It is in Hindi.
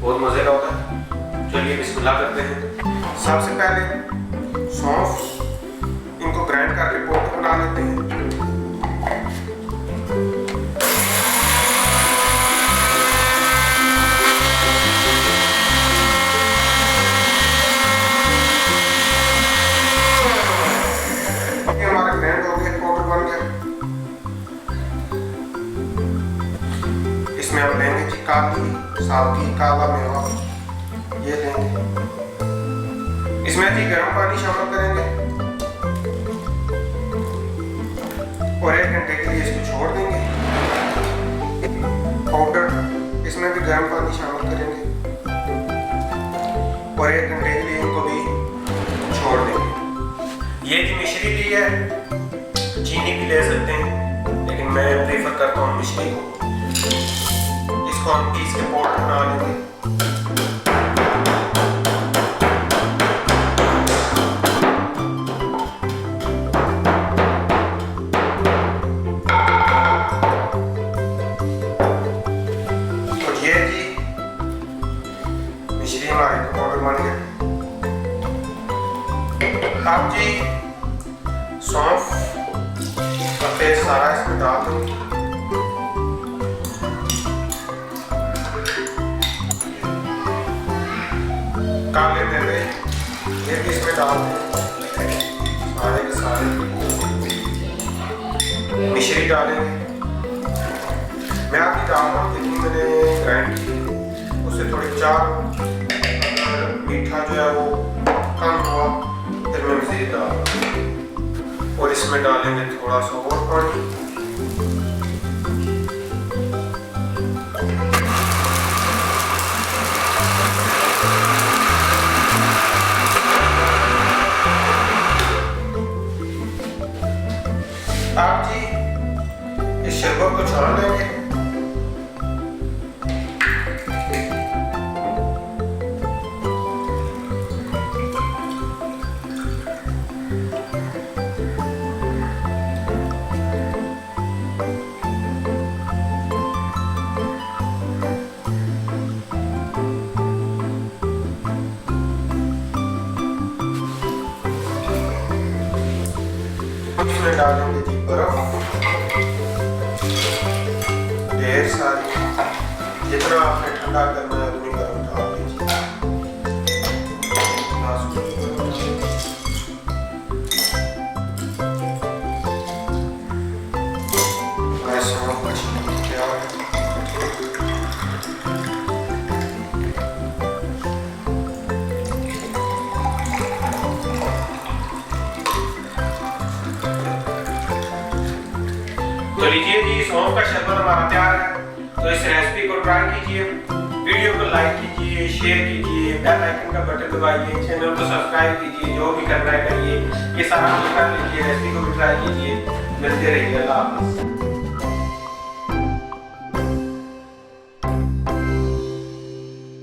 बहुत मज़े का होता है। चलिए बिस्मिल्लाह करते हैं। सबसे पहले सौंफ इनको ग्राइंड करके पाउडर बना लेते हैं। हमारा ग्राइंड हो गया, पाउडर बन गया। इसमें हम लेंगे जी काली सावती काला मेवा, ये लेंगे। इसमें जी गर्म पानी शामिल करेंगे और 1 घंटे के लिए इसको छोड़ देंगे। पाउडर इसमें भी गर्म पानी शामिल करेंगे और 1 घंटे के लिए इनको भी छोड़ देंगे। ये जी मिश्री ली है, चीनी भी ले सकते हैं लेकिन मैं प्रेफर करता हूँ मिश्री को। इसको हम पीस के पाउडर बना लेंगे। तो ये जी मिश्री हमारे पाउडर बन गया। अब जी सौंफ का पेस्ट सारा इसमें डाल देंगे। काले मेवे ये भी इसमें डाल दें, सारे के सारे। मिश्री डालेंगे। मैं आपकी डाल रहा हूँ जितनी मैंने ग्राइंड की उससे थोड़ी 4, अगर मीठा जो है वो कम हुआ फिर मैं मज़ीद डाल दूँ। और इसमें डालेंगे थोड़ा सा और पानी। आप जी इस शरबत को छान लेंगे। इसमें डालेंगे जी बर्फ, ढेर सारी, जितना आपने ठंडा करना है उतनी बर्फ डाल दीजिए। तो लीजिए जी सौंफ का शरबत हमारा तैयार है। तो इस रेसिपी को ट्राई कीजिए, वीडियो को लाइक कीजिए, शेयर कीजिए, बेल आइकन का बटन दबाइए, चैनल को सब्सक्राइब कीजिए, जो भी करना है करिए। ये सारा कर लीजिए, रेसिपी को भी ट्राई कीजिए। मिलते रहिए, अल्लाह हाफ़िज़।